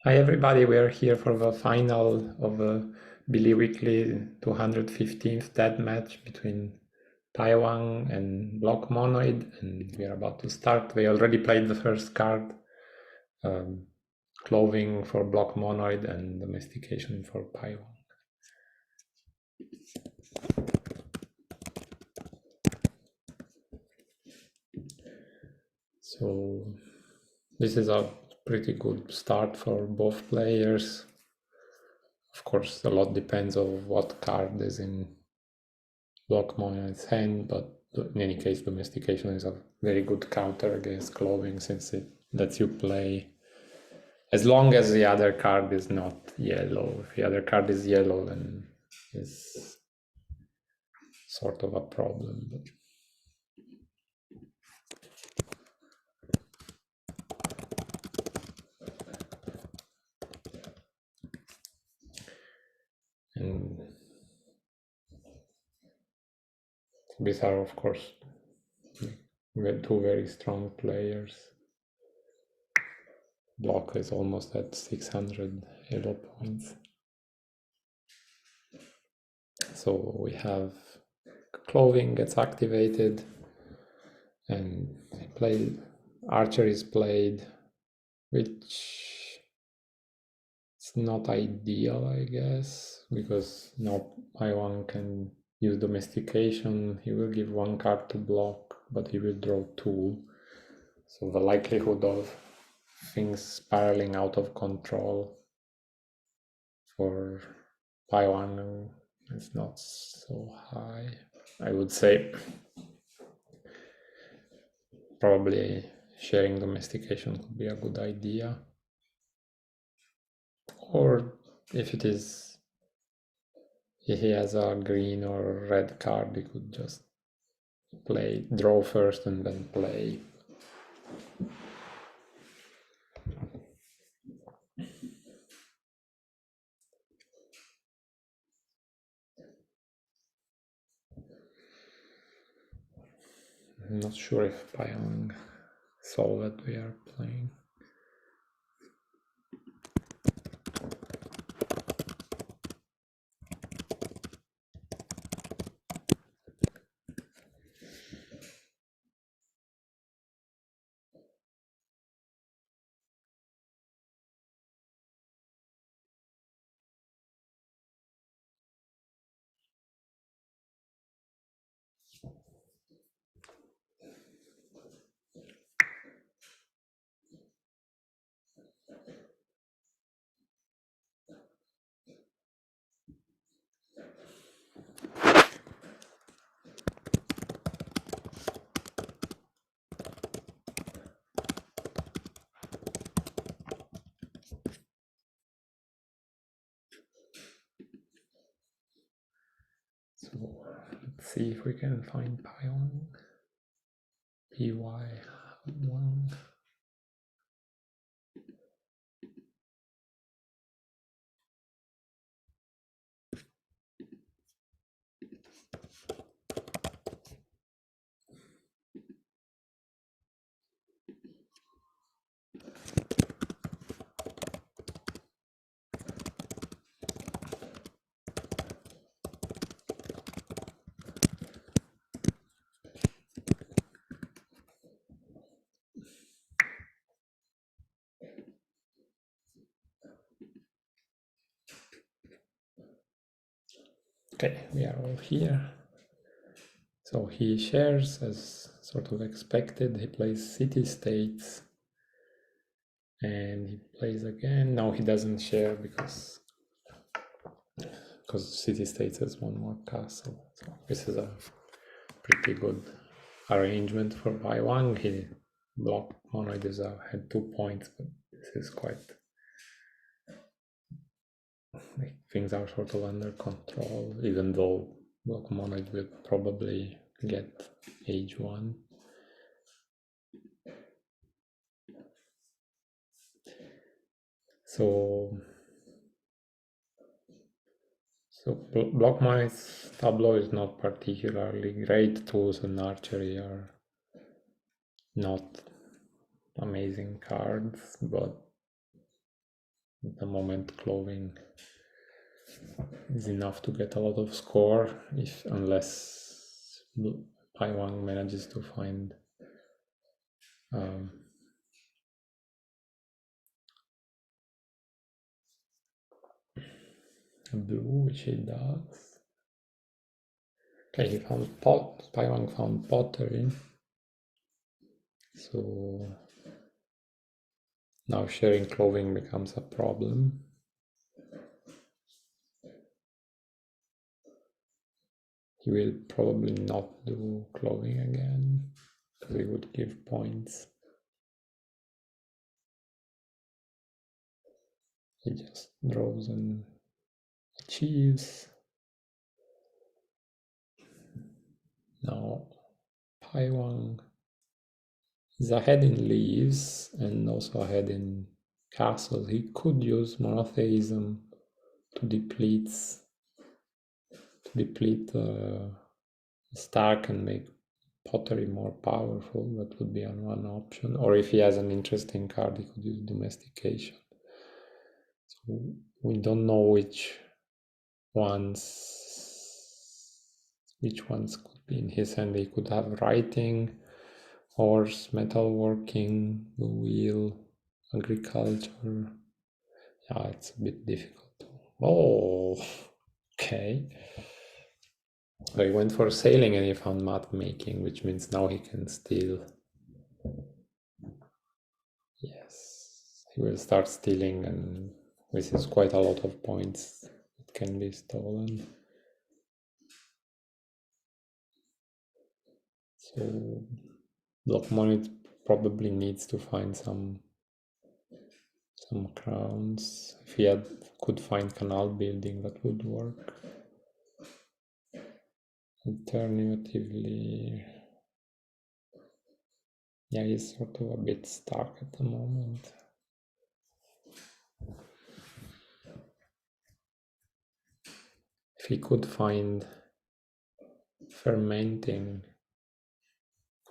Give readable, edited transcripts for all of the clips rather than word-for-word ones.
Hi everybody, we are here for the final of the bi-weekly 215th Deathmatch between pyhuang and blockmonoid, and we are about to start. We already played the first card, clothing for blockmonoid and domestication for pyhuang. So this is a pretty good start for both players. Of course, a lot depends on what card is in blockmonoid's hand, but in any case, domestication is a very good counter against clothing since it lets you play as long as the other card is not yellow. If the other card is yellow, then it's sort of a problem. But and these are, of course, two very strong players. Block is almost at 600 elo points. So we have clothing gets activated and archer is played, which is not ideal, I guess, because now pyhuang can use domestication. He will give one card to block, but he will draw two. So the likelihood of things spiraling out of control for pyhuang is not so high. I would say probably sharing domestication could be a good idea. Or if he has a green or red card, he could just draw first and then play. I'm not sure if pyhuang saw that we are playing. So let's see if we can find pyhuang. Py1. Okay, we are all here. So he shares as sort of expected. He plays city states and he plays again. No, he doesn't share because city states has one more castle. So this is a pretty good arrangement for pyhuang. He blockmonoid had 2 points, but this is quite things are sort of under control, even though blockmonoid will probably get H1. So blockmonoid's tableau is not particularly great. Tools and archery are not amazing cards, but At the moment, clothing is enough to get a lot of score, unless pyhuang manages to find a blue, which he does. Okay, he found pyhuang found pottery. So now sharing clothing becomes a problem. He will probably not do clothing again, because he would give points. He just draws and achieves. Now pyhuang is ahead in leaves and also ahead in castles. He could use monotheism to deplete stack and make pottery more powerful. That would be one option. Or if he has an interesting card, he could use domestication. So we don't know which ones could be in his hand. He could have writing, horse, metalworking, the wheel, agriculture. Yeah, it's a bit difficult. Oh, okay. So he went for sailing and he found map making, which means now he can steal. Yes, he will start stealing, and this is quite a lot of points that can be stolen. So blockmonoid probably needs to find some crowns. If he could find canal building, that would work. Alternatively, yeah, he's sort of a bit stuck at the moment. If he could find fermenting,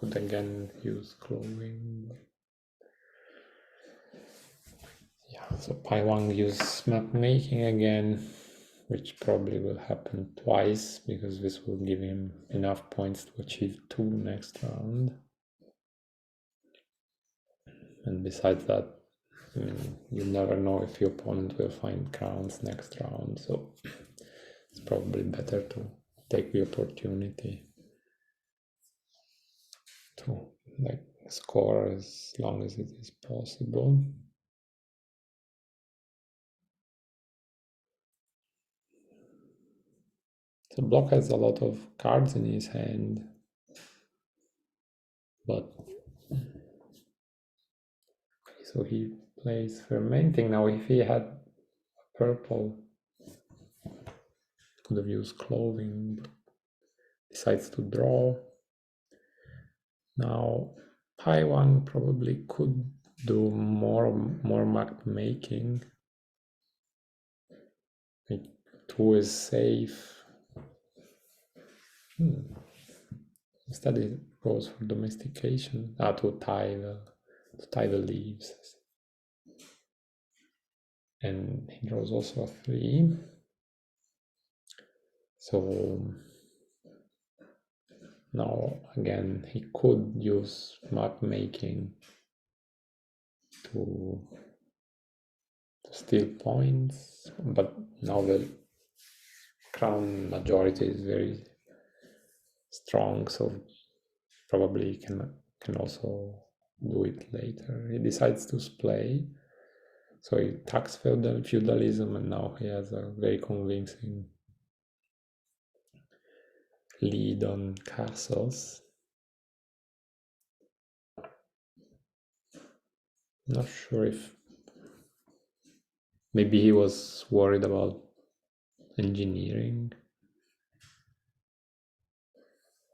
could again use clothing. Yeah, so pyhuang use map making again, which probably will happen twice, because this will give him enough points to achieve 2 next round. And besides that, I mean, you never know if your opponent will find crowns next round, so it's probably better to take the opportunity to score as long as it is possible. So block has a lot of cards in his hand, but so he plays fermenting. Now if he had purple, could have used clothing, but decides to draw. Now pyhuang probably could do more map making. Like 2 is safe. Instead it goes for domestication. To tie the leaves. And he draws also a 3. So now again he could use map making to steal points, but now the crown majority is very strong, so probably he can also do it later. He decides to splay, so he attacks feudalism, and now he has a very convincing lead on castles. Not sure if maybe he was worried about engineering,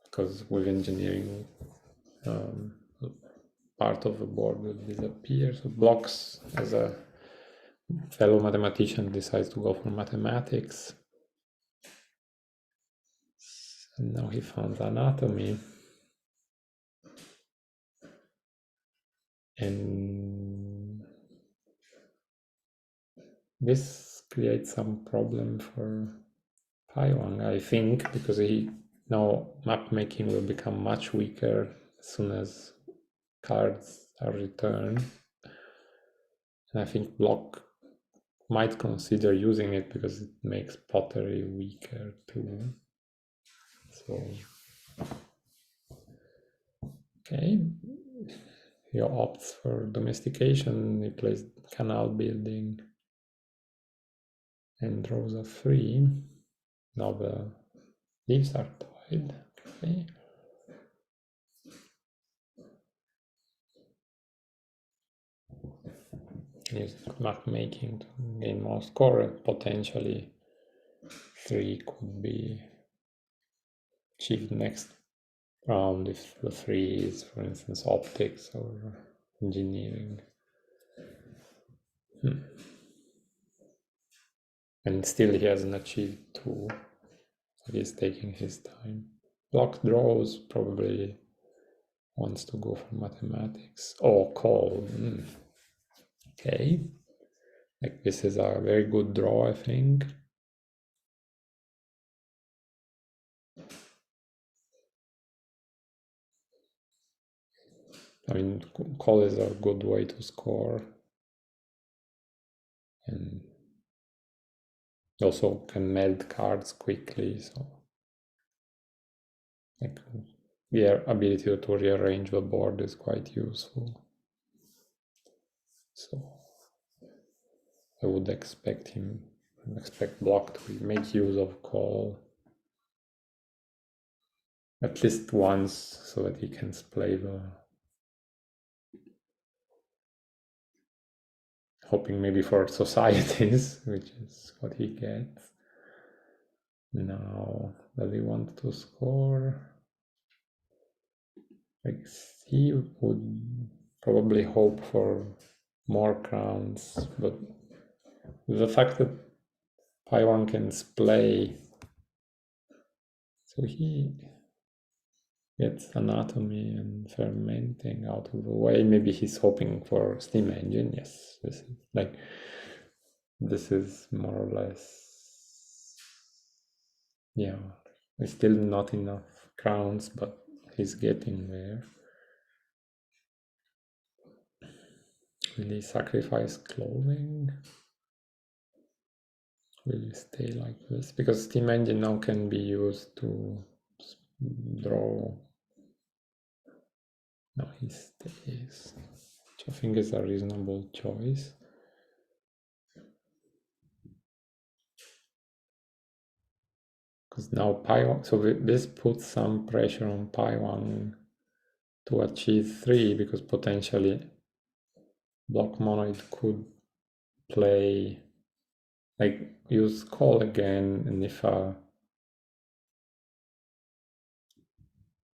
because with engineering part of the board will disappear. So blocks, as a fellow mathematician, decides to go for mathematics. And now he found anatomy. And this creates some problem for pyhuang, I think, because now map making will become much weaker as soon as cards are returned. And I think Block might consider using it because it makes pottery weaker too. So, okay, he opts for domestication. He plays canal building and draws a 3. Now the leaves are tied. Okay. Use map making to gain more score. Potentially 3 could be achieved next round if the 3 is, for instance, optics or engineering. And still he hasn't achieved 2. So he's taking his time. Block draws, probably wants to go for mathematics. Oh, call. Okay. Like this is a very good draw, I think. I mean, call is a good way to score. And also can meld cards quickly, so like the ability to rearrange the board is quite useful. So I would expect Block to make use of call at least once so that he can play hoping maybe for societies, which is what he gets. Now, does he want to score? Like he would probably hope for more crowns, but with the fact that pyhuang can play, so he gets anatomy and fermenting out of the way. Maybe he's hoping for steam engine. Yes, this is more or less, yeah, it's still not enough crowns, but he's getting there. Will he sacrifice clothing? Will he stay like this? Because steam engine now can be used to draw. No, he stays, which I think is a reasonable choice. Because now pyhuang, so this puts some pressure on pyhuang to achieve 3, because potentially blockmonoid could play, like use call again, and if a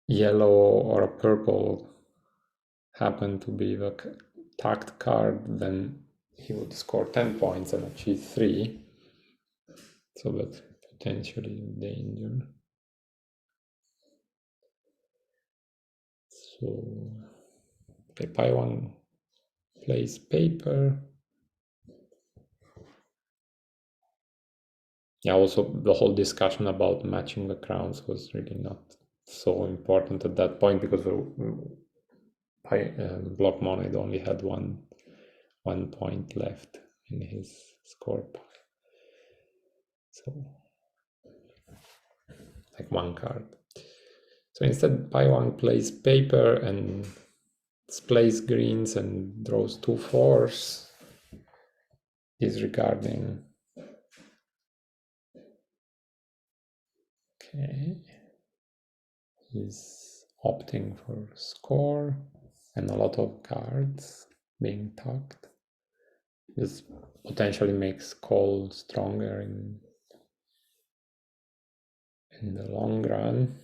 yellow or a purple happen to be the tagged card, then he would score 10 points and achieve 3. So that's potentially danger. So okay, pyhuang plays paper. Yeah, also the whole discussion about matching the crowns was really not so important at that point, because block monoid only had one point left in his score pile. So like one card. So instead pyhuang plays paper and plays greens and draws 2 4s, disregarding. Okay. He's opting for score and a lot of cards being tucked. This potentially makes call stronger in the long run.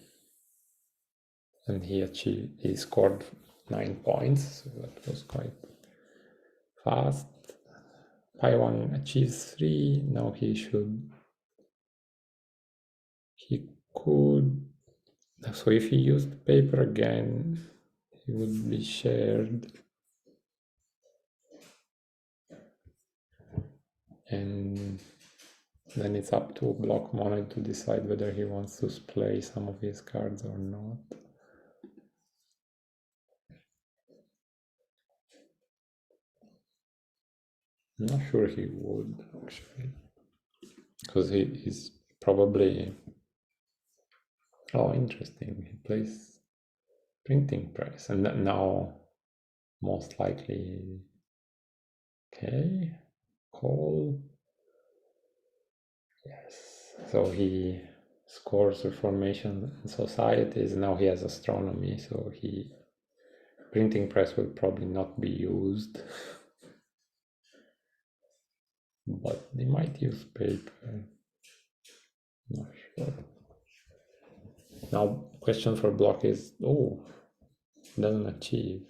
And he scored 9 points, so that was quite fast. pyhuang achieves 3. Now he could, so if he used paper again, he would be shared. and then it's up to blockmonoid to decide whether he wants to play some of his cards or not. I'm not sure he would, actually, because he's probably... Oh, interesting. He plays printing press, and now most likely... Okay, call. Yes, so he scores Reformation and Societies. Now he has Astronomy, so printing press will probably not be used. But they might use paper. Not sure. Now, question for block is, doesn't achieve.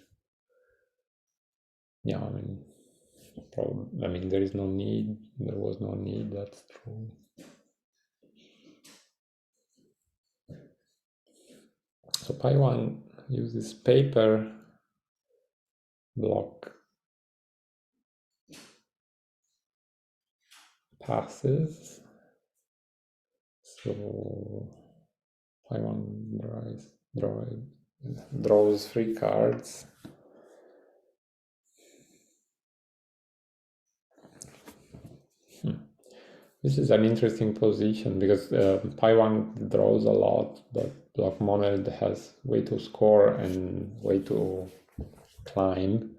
Yeah, I mean, there is no need. There was no need. That's true. So pyhuang uses paper, block passes. So pyhuang draws 3 cards. This is an interesting position because pyhuang draws a lot, but blockmonoid has way to score and way to climb.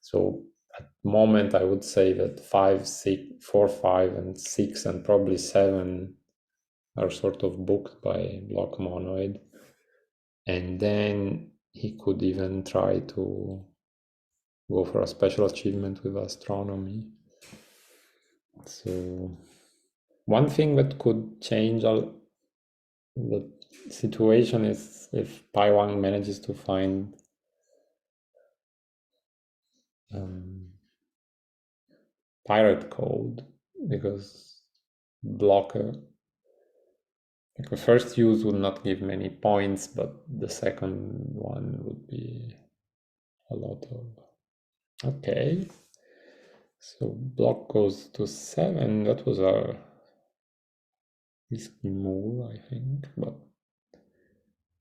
So at the moment, I would say that 5, 6, 4, 5, and 6, and probably 7 are sort of booked by blockmonoid. And then he could even try to go for a special achievement with astronomy. So one thing that could change the situation is if pyhuang manages to find pirate code, because blocker, like the first use would not give many points, but the second one would be a lot of... Okay, so block goes to 7. That was a risky move, I think, but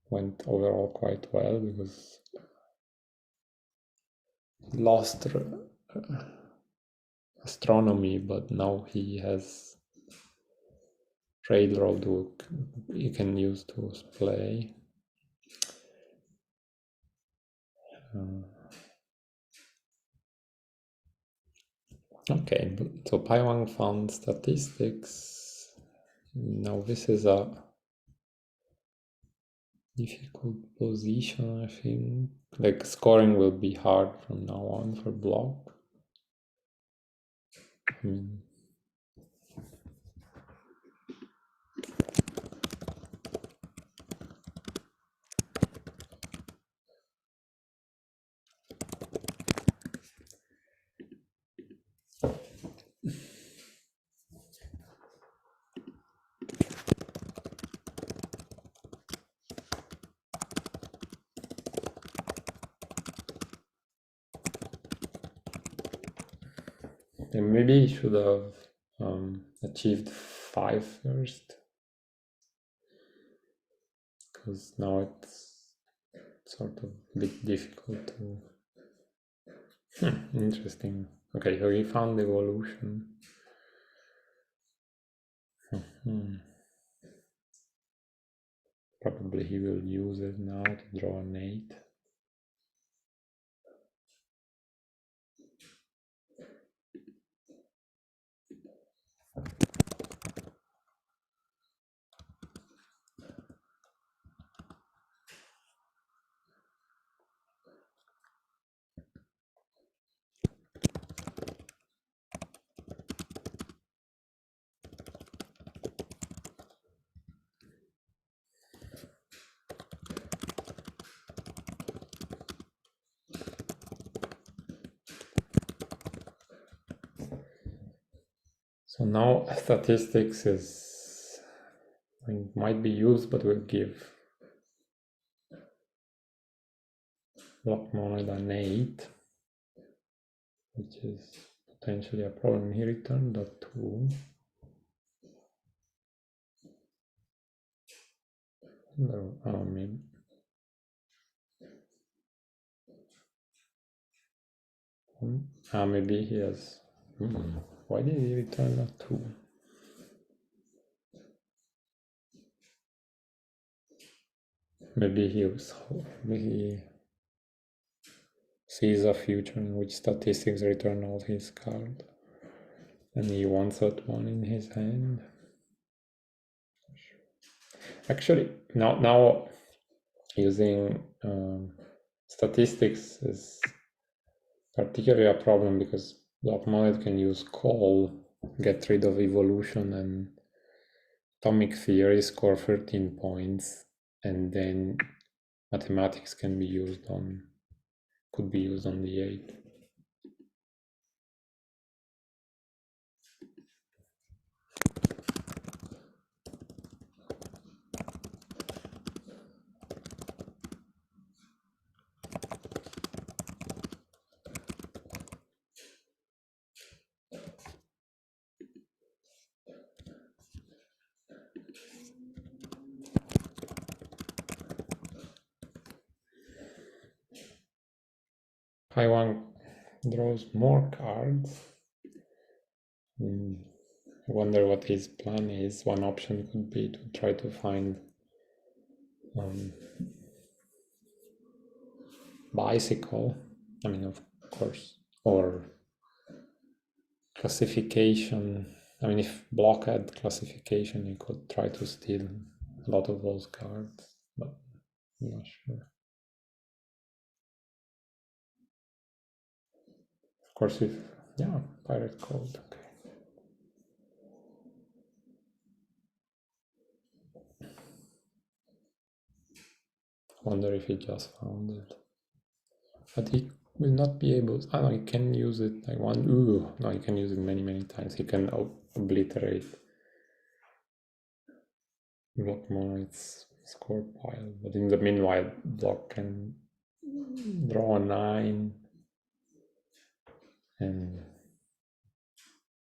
went overall quite well because he lost astronomy, but now he has railroad hook you can use to play. Okay, so pyhuang found statistics. Now this is a difficult position, I think. Like scoring will be hard from now on for block. And maybe he should have achieved 5 first, because now it's sort of a bit difficult to... Interesting. Okay, so he found evolution. Probably he will use it now to draw an 8. So now statistics is, might be used, but will give blockmonoid an 8, which is potentially a problem. He returned that 2. No, maybe. Maybe he has. Why did he return that 2? Maybe he sees a future in which statistics return all his cards, and he wants that one in his hand. Actually, now using statistics is particularly a problem because blockmonoid can use call, get rid of evolution and atomic theory, score 13 points, and then mathematics can be used on, could be used on the 8. Pyhuang draws more cards. I wonder what his plan is. One option could be to try to find bicycle, I mean, of course, or classification. I mean, if block had classification, you could try to steal a lot of those cards, but I'm not sure. Of course, if, yeah, pirate code, okay. Wonder if he just found it. But he will not be able, I know he can use it like one, no, he can use it many times. He can obliterate blockmonoid's score pile, but in the meanwhile, block can draw a 9 and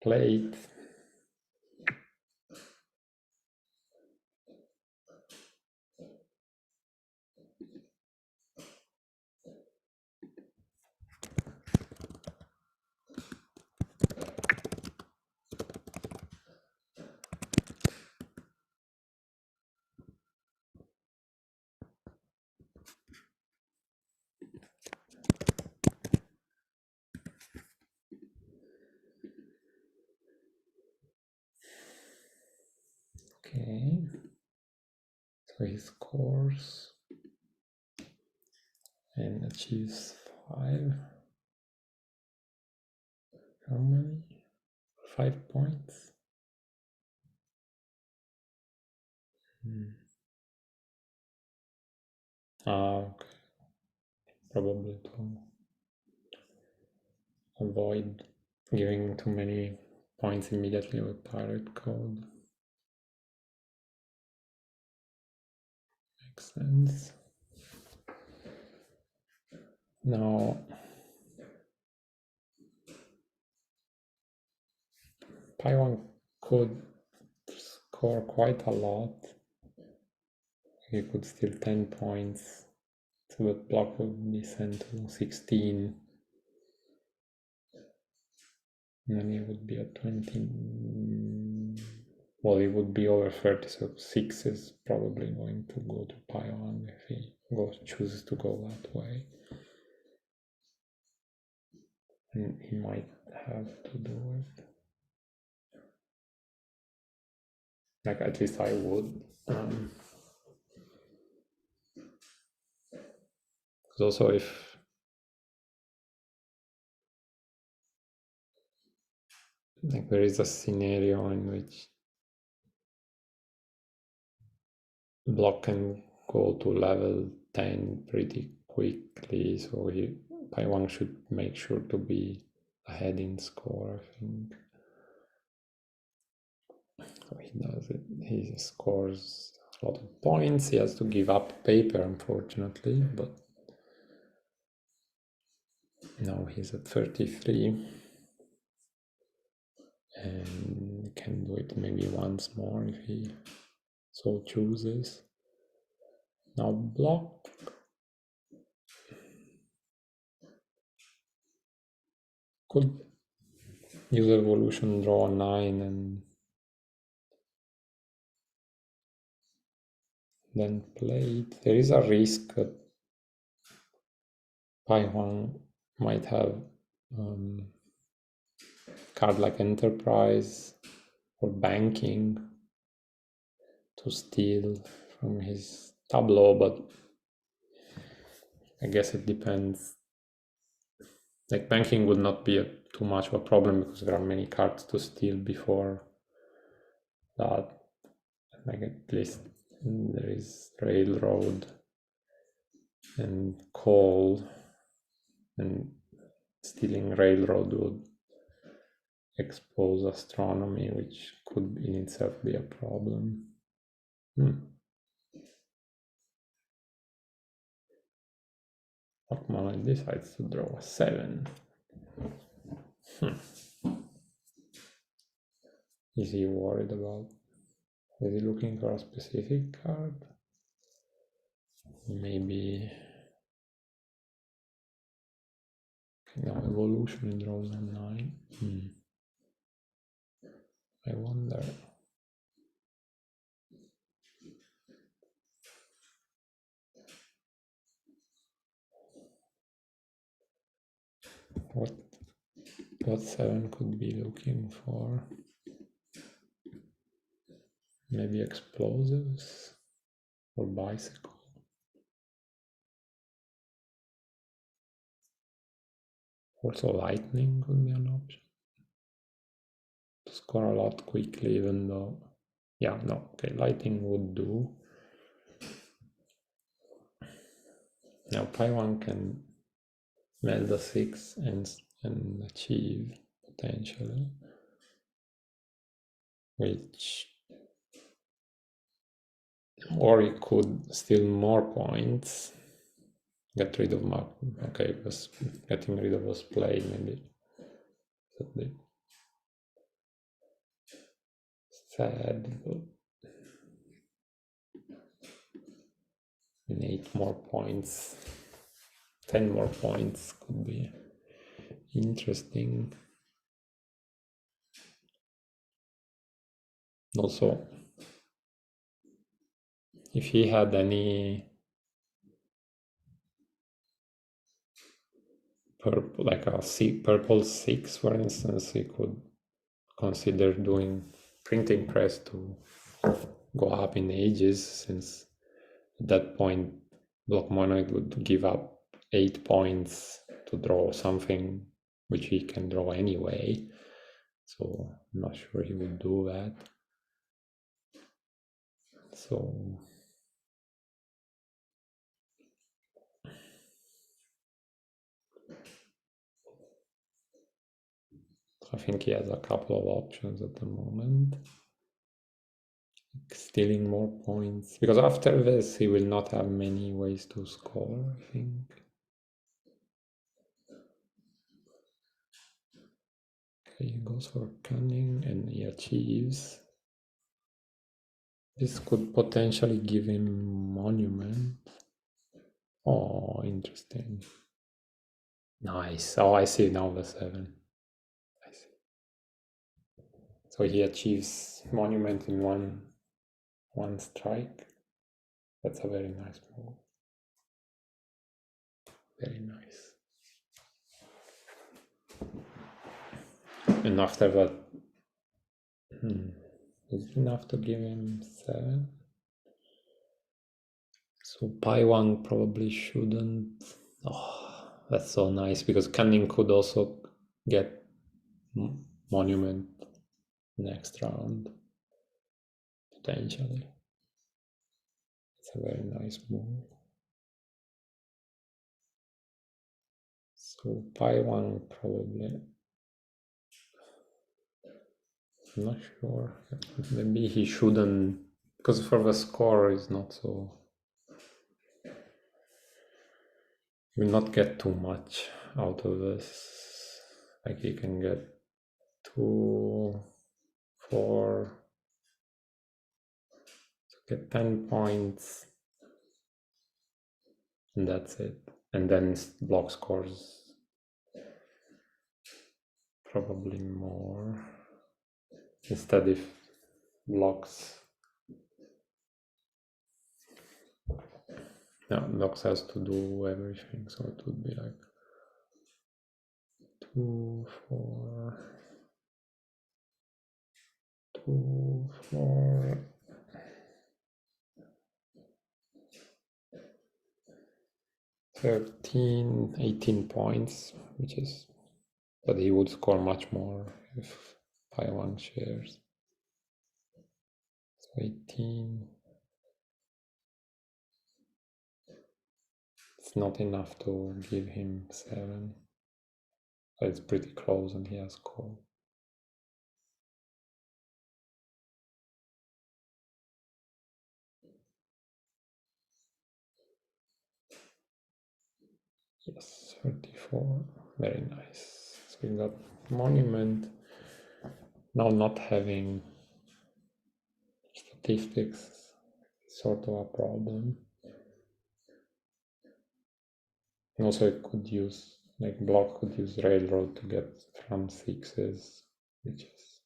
play it. Okay, so he scores and achieves 5. How many? 5 points? Okay. Probably to avoid giving too many points immediately with pirate code. Makes sense. Now, pyhuang could score quite a lot. He could steal 10 points, so the block would be sent to 16. And then he would be at 20. Well, he would be over 30, so 6 is probably going to go to pyhuang if he chooses to go that way. And he might have to do it. Like, at least I would. Because also if like there is a scenario in which block can go to level 10 pretty quickly, so pyhuang should make sure to be ahead in score, I think. So he does it. He scores a lot of points. He has to give up paper, unfortunately, but now he's at 33. and can do it maybe once more if he so chooses. Now block could use evolution, draw a 9 and then play it. There is a risk that pyhuang might have card like Enterprise or Banking to steal from his tableau, but I guess it depends. Like Banking would not be too much of a problem because there are many cards to steal before that. Like at least there is Railroad and Coal, and stealing Railroad would expose Astronomy, which could in itself be a problem. Blockmonoid decides to draw a 7. Is he worried about? Is he looking for a specific card? Maybe. No, evolution draws a 9. I wonder. What 7 could be looking for? Maybe explosives or bicycle. Also lightning could be an option. To score a lot quickly, even though, yeah, no, okay, lightning would do. Now pyhuang can meld a 6 and achieve potentially, which, or it could steal more points, get rid of mark. Okay, was getting rid of was play maybe. Sad, and 8 more points, 10 more points could be interesting. Also, if he had any purple, like a purple 6, for instance, he could consider doing printing press to go up in ages, since at that point blockmonoid would give up 8 points to draw something which he can draw anyway. So I'm not sure he would do that. So I think he has a couple of options at the moment. Stealing more points, because after this he will not have many ways to score, I think. Okay, he goes for cunning and he achieves. This could potentially give him monument. Oh, interesting. Nice. Oh, I see now the 7. I see. So he achieves monument in one strike. That's a very nice move. Very nice. And after that, is it enough to give him 7? So pyhuang probably shouldn't. Oh, that's so nice, because cunning could also get monument next round, potentially. It's a very nice move. So pyhuang probably. I'm not sure. Maybe he shouldn't, because for the score is not so. You will not get too much out of this. Like he can get 2, 4, to get 10 points, and that's it. And then block scores probably more. Instead, if blocks, no, blocks has to do everything, so it would be like 2, 4, 2, 4, 13, 18 points, which is, but he would score much more if pyhuang shares. So 18. It's not enough to give him 7. But it's pretty close and he has call. Yes, 34. Very nice. So we got monument. Now not having statistics is sort of a problem. And also it could use, like block could use railroad to get from 6s, which is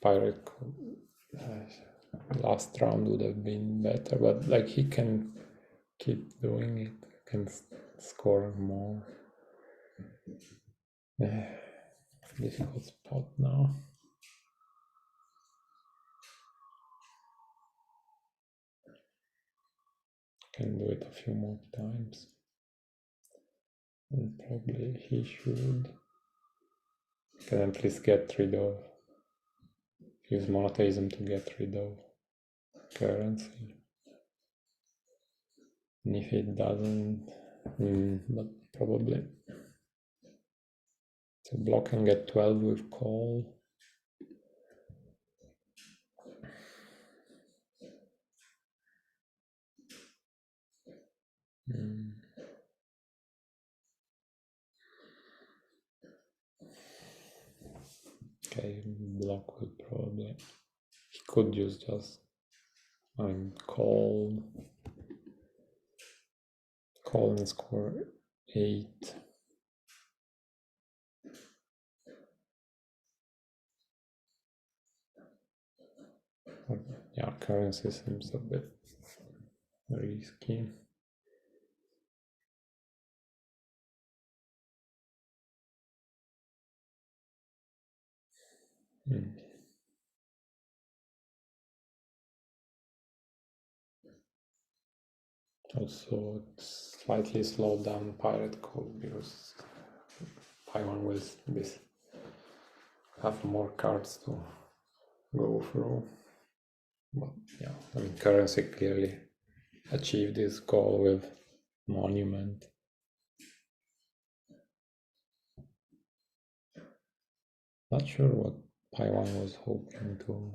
pirate last round would have been better, but like he can keep doing it, can score more. Difficult spot now. Can do it a few more times. And probably he should. Can at least get rid of, use monotheism to get rid of currency. And if it doesn't, but probably. So block can get 12 with call. Okay, block will probably, he could use just, call and score 8. Yeah, currency seems a bit risky. Also, it's slightly slowed down pirate code because pyhuang will have more cards to go through. But yeah, I mean, currency clearly achieved this goal with monument. Not sure what pyhuang was hoping to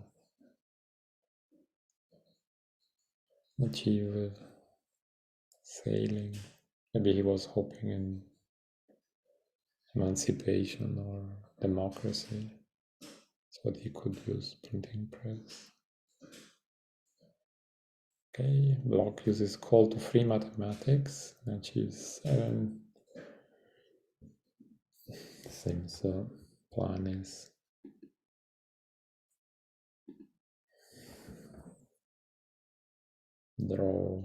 achieve with sailing. Maybe he was hoping in emancipation or democracy. So that he could use printing press. Okay, block uses call to free mathematics and achieves 7. Seems plan is draw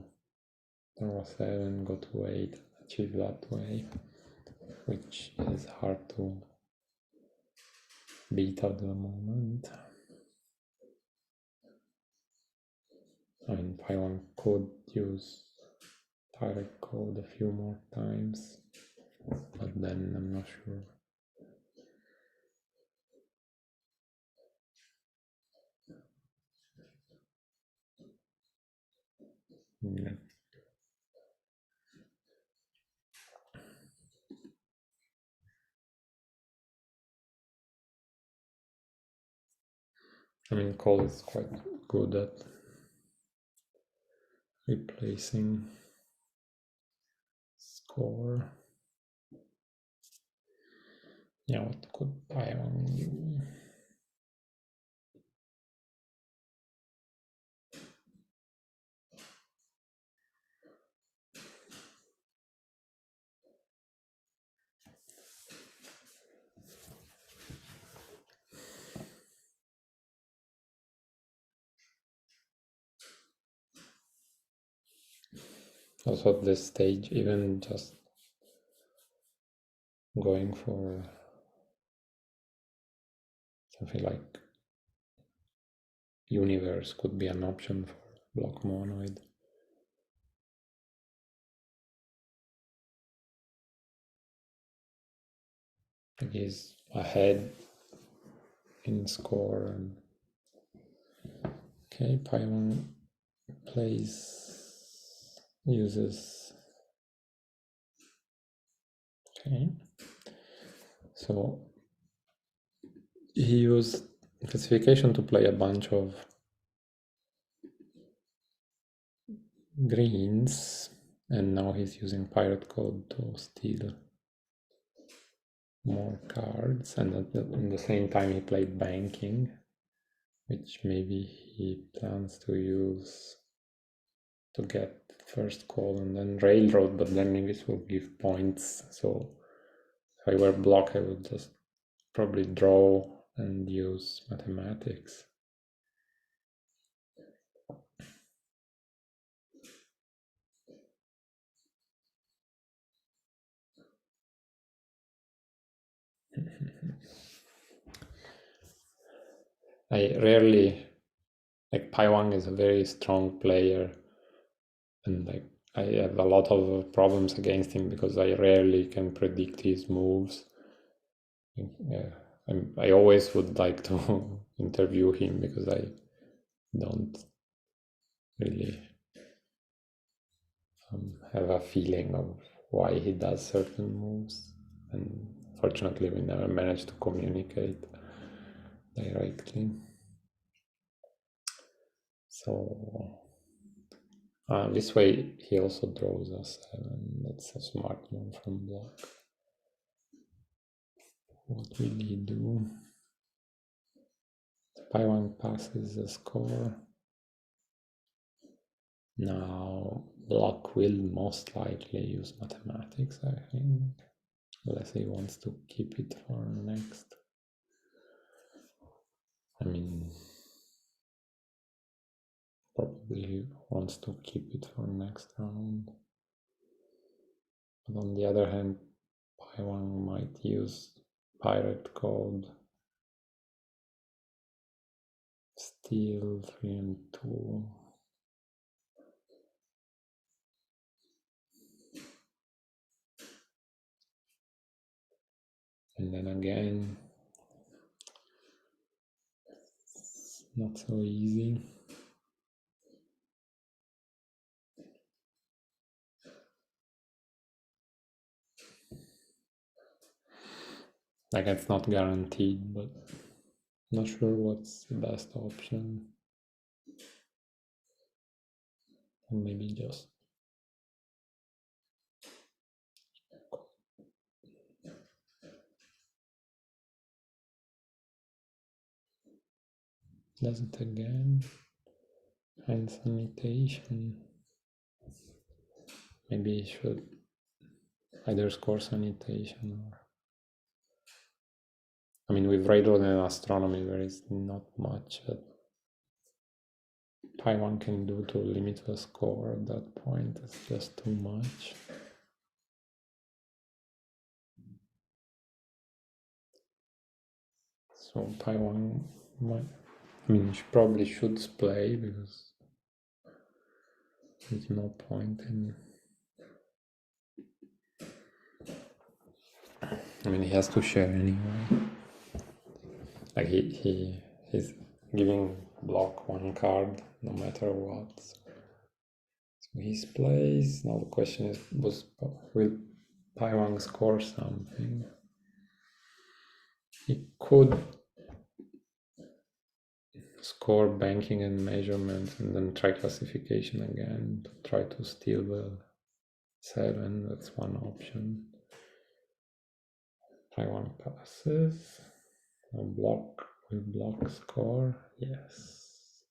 7, go to 8, achieve that way, which is hard to beat at the moment. I mean, pyhuang could use direct code a few more times, but then I'm not sure. Yeah. I mean, call is quite good at replacing score. Yeah, what could pyhuang do? Also at this stage, even just going for something like universe could be an option for blockmonoid. He's ahead in score. And okay, pyhuang uses. Okay, so he used classification to play a bunch of greens, and now he's using pirate code to steal more cards, and in the same time he played banking, which maybe he plans to use to get first call and then railroad, but then this will give points. So if I were block, I would just probably draw and use mathematics. I rarely, like pyhuang is a very strong player, and like I have a lot of problems against him because I rarely can predict his moves. Yeah, I always would like to interview him because I don't really have a feeling of why he does certain moves, and fortunately we never managed to communicate directly. So this way he also draws a 7. That's a smart move from block. What will he do? pyhuang passes the score. Now block will most likely use mathematics, I think, unless he wants to keep it for next. I mean, probably wants to keep it for next round. But on the other hand, pyhuang might use pirate code, steal 3 and 2. And then again, it's not so easy. Like, it's not guaranteed, but not sure what's the best option. And maybe just does it again. Find sanitation. Maybe he should either score sanitation or... I mean, with railroad and astronomy, there is not much that pyhuang can do to limit the score at that point. It's just too much. So pyhuang might... I mean, she probably should play because there's no point in... I mean, he has to share anyway. Like he's giving block 1 card no matter what. So he plays. Now the question is, will pyhuang score something? He could score banking and measurement and then try classification again to try to steal the 7, that's one option. pyhuang passes. No block, will block score, yes.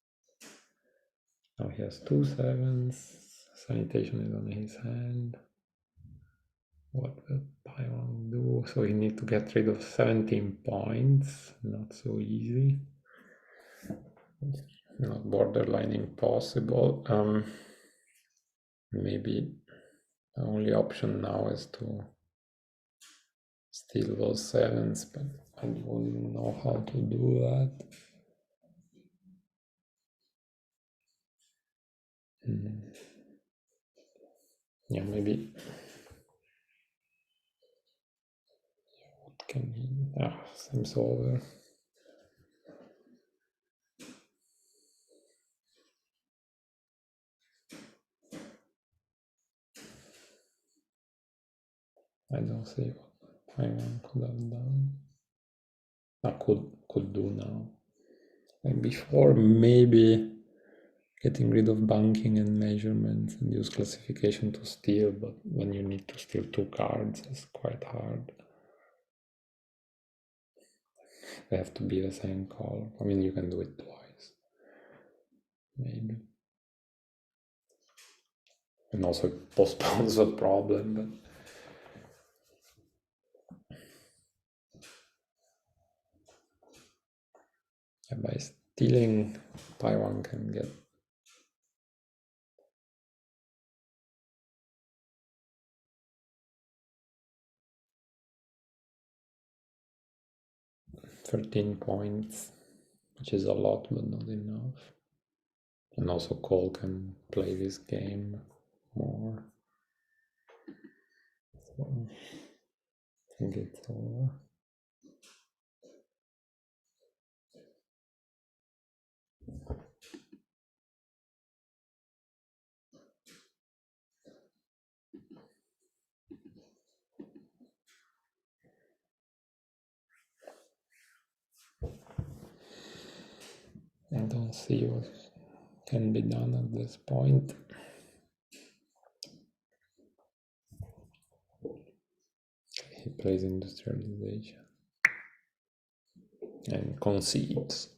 Now he has 2 7s. Sanitation is on his hand. What will pyhuang do? So he needs to get rid of 17 points. Not so easy. Not borderline impossible. Maybe the only option now is to steal those 7s, but I don't know how to do that. Yeah, maybe. What can he? Seems over. I don't see what pyhuang could have done. Could do now. Like before, maybe getting rid of banking and measurements and use classification to steal, but when you need to steal 2 cards, it's quite hard. They have to be the same color. I mean, you can do it twice, maybe. And also it postpones the problem, but yeah, by stealing, pyhuang can get 13 points, which is a lot, but not enough. And also Cole can play this game more. So I think it's over. I don't see what can be done at this point. He plays industrialization and concedes.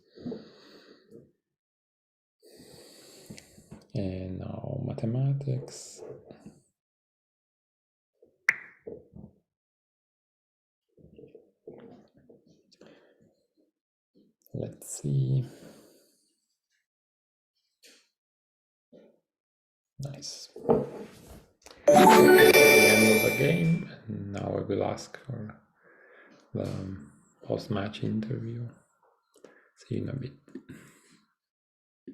And now mathematics. Let's see. Nice. The end of the game. And now I will ask for the post-match interview. See you in a bit.